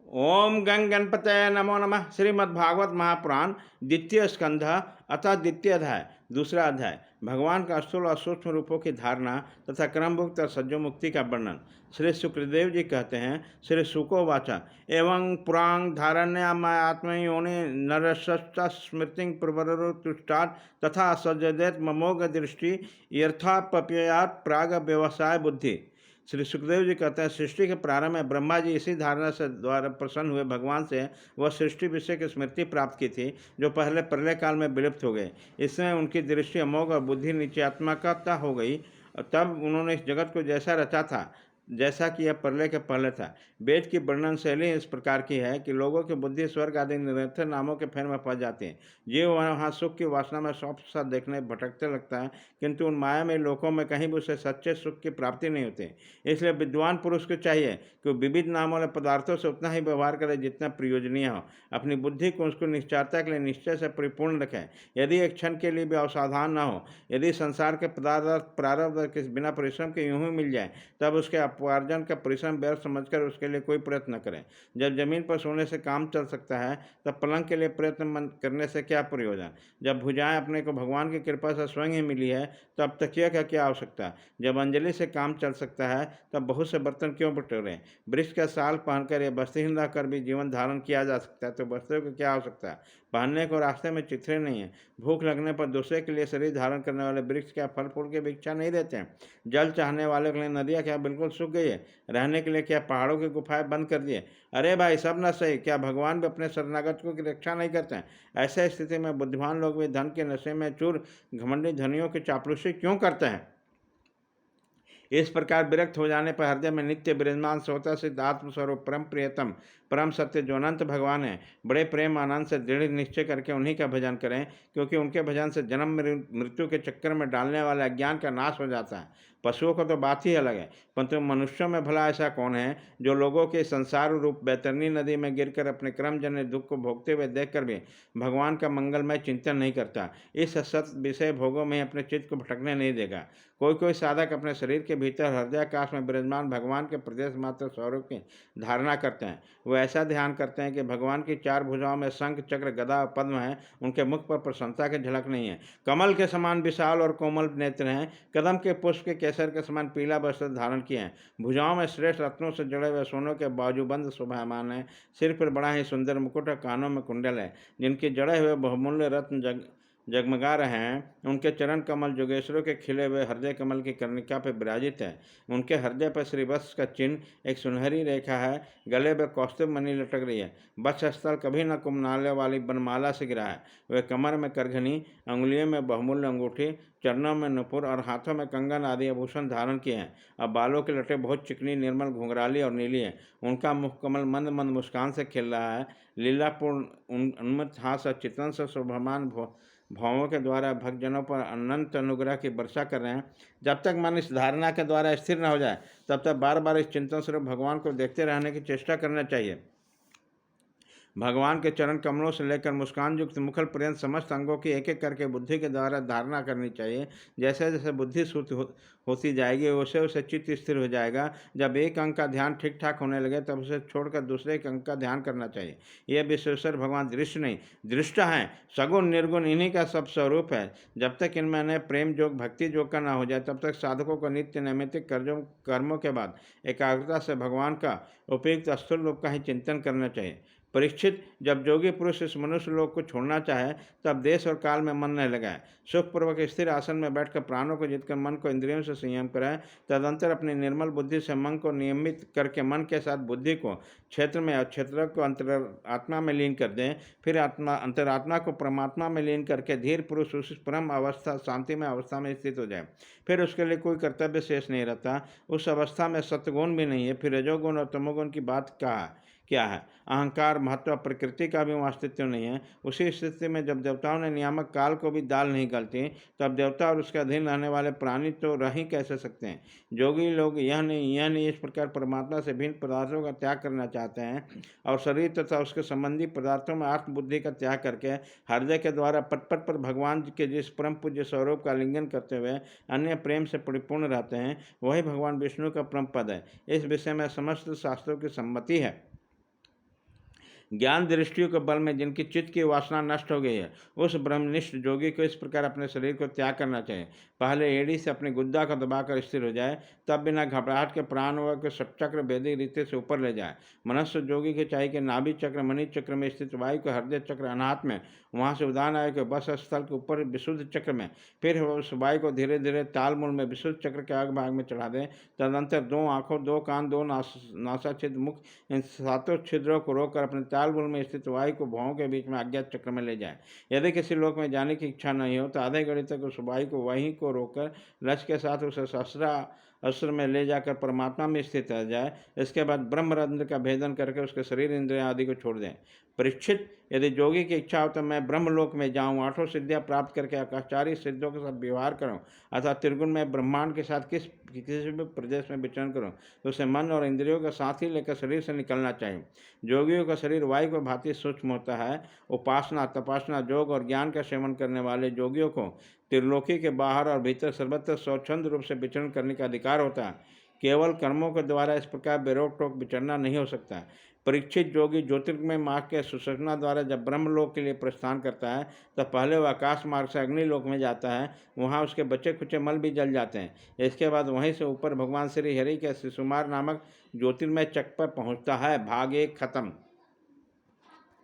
ओम गंग गणपतये नमो नमः। श्रीमद्भागवत महापुराण द्वितीय स्कंध अतः द्वितीय अध्याय दूसरा अध्याय भगवान का स्थूल और सूक्ष्म रूपों की धारणा तथा क्रमभुक्त और सज्जो मुक्ति का वर्णन। श्री सुखदेव जी कहते हैं, श्री सुको वाचा एवं पुरांग धारण्यात्मयोनि नरस्ता स्मृति प्रवरुष्टात् तथा सज्जदेत ममोघ दृष्टि यथापप्ययात प्राग व्यवसाय बुद्धि। श्री सुखदेव जी कहते हैं, सृष्टि के प्रारंभ में ब्रह्मा जी इसी धारणा से द्वारा प्रसन्न हुए भगवान से वह सृष्टि विषय की स्मृति प्राप्त की थी जो पहले प्रलय काल में विलुप्त हो गए। इसमें उनकी दृष्टि अमोघ और बुद्धि नीचात्मकता हो गई। तब उन्होंने इस जगत को जैसा रचा था जैसा कि यह प्रलय के पहले था। वेद की वर्णन शैली इस प्रकार की है कि लोगों की बुद्धि स्वर्ग आदि निरंतर नामों के फेर में फंस जाती है। जीव वहाँ सुख की वासना में सौंप सा देखने भटकते लगता है, किंतु उन मायामय लोकों में कहीं भी उसे सच्चे सुख की प्राप्ति नहीं होती। इसलिए विद्वान पुरुष को चाहिए कि वो विविध नामों वाले पदार्थों से उतना ही व्यवहार करे जितना प्रयोजनीय हो। अपनी बुद्धि को उसको निश्चरता के लिए निश्चय से परिपूर्ण रखें। यदि एक क्षण के लिए भी असावधान न हो, यदि संसार के पदार्थ प्रारब्ध के बिना परिश्रम के यूं ही मिल जाए, तब उसके उपार्जन का परिश्रम व्यर्थ समझकर उसके लिए कोई प्रयत्न न करें। जब जमीन पर सोने से काम चल सकता है, तब पलंग के लिए प्रयत्न करने से क्या प्रयोजन। जब भुजाएं अपने को भगवान की कृपा से स्वयं ही मिली है, तब तकिया का क्या आवश्यकता। जब अंजलि से काम चल सकता है, तब बहुत से बर्तन क्यों बटोरें। वृक्ष का साल पहनकर या वस्त्रहीन रहकर भी जीवन धारण किया जा सकता है, तो वस्त्रों की क्या आवश्यकता। पहनने को रास्ते में चिथड़े नहीं है। भूख लगने पर दूसरे के लिए शरीर धारण करने वाले वृक्ष क्या फल फूल की भिक्षा नहीं देते हैं। जल चाहने वालों के लिए नदियाँ क्या बिल्कुल सूख गई है। रहने के लिए क्या पहाड़ों की गुफाएं बंद कर दिए। अरे भाई, सब न सही, क्या भगवान भी अपने शरणागतों की रक्षा नहीं करते हैं। ऐसे स्थिति में बुद्धिमान लोग भी धन के नशे में चूर घमंडी धनियों की चापलूसी क्यों करते हैं। इस प्रकार विरक्त हो जाने पर हृदय में नित्य विराजमान स्वतः सिद्ध आत्मस्वरूप परम प्रियतम परम सत्य जो अनंत भगवान है, बड़े प्रेम आनंद से दृढ़ निश्चय करके उन्हीं का भजन करें, क्योंकि उनके भजन से जन्म मृत्यु के चक्कर में डालने वाले अज्ञान का नाश हो जाता है। पशुओं का तो बात ही अलग है, परंतु मनुष्यों में भला ऐसा कौन है जो लोगों के संसार रूप बैतरनी नदी में गिरकर अपने क्रमजन्य दुख को भोगते हुए देखकर भी भगवान का मंगलमय चिंतन नहीं करता। इस सत विषय भोगों में अपने चित्त को भटकने नहीं देगा। कोई कोई साधक अपने शरीर के भीतर हृदयाकाश में विराजमान भगवान के प्रदेश मात्र स्वरूप की धारणा करते हैं। वो ऐसा ध्यान करते हैं कि भगवान की चार भुजाओं में शंख चक्र गदा और पद्म है। उनके मुख पर प्रसन्नता की झलक नहीं है। कमल के समान विशाल और कोमल नेत्र हैं। कदम के पुष्प के केसर के समान पीला वस्त्र धारण किए हैं। भुजाओं में श्रेष्ठ रत्नों से जड़े हुए सोनों के बाजूबंद शोभायमान है। सिर पर बड़ा ही सुंदर मुकुट और कानों में कुंडल है। जिनके जड़े हुए बहुमूल्य रत्न जगमगा रहे हैं। उनके चरण कमल जोगेश्वरों के खिले हुए हृदय कमल की कर्णिका पर विराजित है। उनके हृदय पर श्रीवत्स का चिन्ह एक सुनहरी रेखा है। गले में कौस्तुभ मणि लटक रही है। वत्स स्थल कभी न कुमनाले वाली बनमाला से गिरा है। वे कमर में करघनी, अंगुलियों में बहुमूल्य अंगूठी, चरणों में नुपुर और हाथों में कंगन आदि आभूषण धारण किए हैं। अब बालों की लटें बहुत चिकनी, निर्मल, घुंघराली और नीली है। उनका मुख कमल मंद मंद मुस्कान से खिल रहा है। लीलापूर्ण उन्मत्त हाथ और चितवन से शोभमान भावों के द्वारा भक्तजनों पर अनंत अनुग्रह की वर्षा कर रहे हैं। जब तक मन इस धारणा के द्वारा स्थिर न हो जाए, तब तक बार बार इस चिंतन स्वरूप भगवान को देखते रहने की चेष्टा करना चाहिए। भगवान के चरण कमलों से लेकर मुस्कान युक्त मुखल पर्यंत समस्त अंगों की एक एक करके बुद्धि के द्वारा धारणा करनी चाहिए। जैसे जैसे बुद्धि होती जाएगी, वैसे वैसे चित्त स्थिर हो जाएगा। जब एक अंग का ध्यान ठीक ठाक होने लगे, तब उसे छोड़कर दूसरे अंग का ध्यान करना चाहिए। यह विश्वेश्वर भगवान दृश्य नहीं दृष्टा हैं। सगुण निर्गुण इन्हीं का सब स्वरूप है। जब तक इनमें प्रेम जोग भक्ति जोग का ना हो जाए, तब तक साधकों को नित्य नैमित्तिक कर्मों के बाद एकाग्रता से भगवान का उपयुक्त स्थूल रूप का ही चिंतन करना चाहिए। परीक्षित, जब जोगी पुरुष इस मनुष्य लोक को छोड़ना चाहे, तब देश और काल में मन न लगाए। सुखपूर्वक स्थिर आसन में बैठकर प्राणों को जीतकर मन को इंद्रियों से संयम कराए। तदंतर अपनी निर्मल बुद्धि से मन को नियमित करके मन के साथ बुद्धि को क्षेत्र में और क्षेत्र को अंतरात्मा में लीन कर दें। फिर अंतरात्मा को परमात्मा में लीन करके धीर पुरुष उस परम अवस्था शांति में अवस्था में स्थित हो जाए। फिर उसके लिए कोई कर्तव्य शेष नहीं रहता। उस अवस्था में सत्गुण भी नहीं है। फिर रजोगुण और तमोगुण की बात क्या है। अहंकार, महत्व, प्रकृति का भी वहाँ अस्तित्व नहीं है। उसी स्थिति में जब देवताओं ने नियामक काल को भी दाल नहीं गलती, तब देवता और उसके अधीन रहने वाले प्राणी तो रह ही कैसे सकते हैं। जोगी लोग यह नहीं इस प्रकार परमात्मा से भिन्न पदार्थों का त्याग करना चाहते हैं और शरीर तथा उसके संबंधी पदार्थों में आत्मबुद्धि का त्याग करके हृदय के द्वारा पट पट पर भगवान के जिस परम पूज्य स्वरूप का लिंगन करते हुए अन्य प्रेम से परिपूर्ण रहते हैं, वही भगवान विष्णु का परम पद है। इस विषय में समस्त शास्त्रों की सम्मति है। ज्ञान दृष्टियों के बल में जिनकी चित्त की वासना नष्ट हो गई है, उस ब्रह्मनिष्ठ योगी को इस प्रकार अपने शरीर को त्याग करना चाहिए। पहले एड़ी से अपनी गुद्दा को दबाकर स्थिर हो जाए, तब बिना घबराहट के प्राण व के सप्चक्र वैदिक रीति से ऊपर ले जाए। मनुष्य योगी के चाहिए कि नाभि चक्र, मणि चक्र में स्थित वायु को हृदय चक्र अनाहत में, वहाँ से उदान आयु के बस स्थल के ऊपर विशुद्ध चक्र में, फिर उस वायु को धीरे धीरे तालमूल में विशुद्ध चक्र के अग भाग में चढ़ा दें। तदनंतर 2 आँखों, 2 कान, 2 नासाछिद्र, मुख, इन 7 छिद्रों को रोककर अपने तालमूल में स्थित वायु को भौं के बीच में अज्ञात चक्र में ले जाए। यदि किसी लोक में जाने की इच्छा नहीं हो तो आधे घड़ी तक उस वायु को वहीं को रोककर लक्ष्य के साथ उसे सहस्रा अस्त्र में ले जाकर परमात्मा में स्थित रह जाए। इसके बाद ब्रह्मरंध्र का भेदन करके उसके शरीर, इंद्रियां आदि को छोड़ दें। परीक्षित, यदि योगी की इच्छा हो तो मैं ब्रह्मलोक में जाऊं, 8 सिद्धियां प्राप्त करके आकाशचारी सिद्धों के साथ व्यवहार करूं, अर्थात त्रिगुण में ब्रह्मांड के साथ किसी भी प्रदेश में विचरण करूं, तो उसे मन और इंद्रियों का साथ ही लेकर शरीर से निकलना चाहिए। योगियों का शरीर वायु को भांति सूक्ष्म होता है। उपासना, तपासना, योग और ज्ञान का सेवन करने वाले योगियों को त्रिलोकी के बाहर और भीतर सर्वत्र स्वच्छंद रूप से विचरण करने का अधिकार होता है। केवल कर्मों के द्वारा इस प्रकार बेरोक टोक विचरना नहीं हो सकता। परीक्षित योगी ज्योतिर्मय मार्ग के सुसूचना द्वारा जब ब्रह्मलोक के लिए प्रस्थान करता है, तब पहले वह आकाश मार्ग से अग्निलोक में जाता है। वहाँ उसके बचे खुचे मल भी जल जाते हैं। इसके बाद वहीं से ऊपर भगवान श्री हरि के शिशुमार नामक ज्योतिर्मय चक्र पर पहुँचता है। भाग 1 खत्म।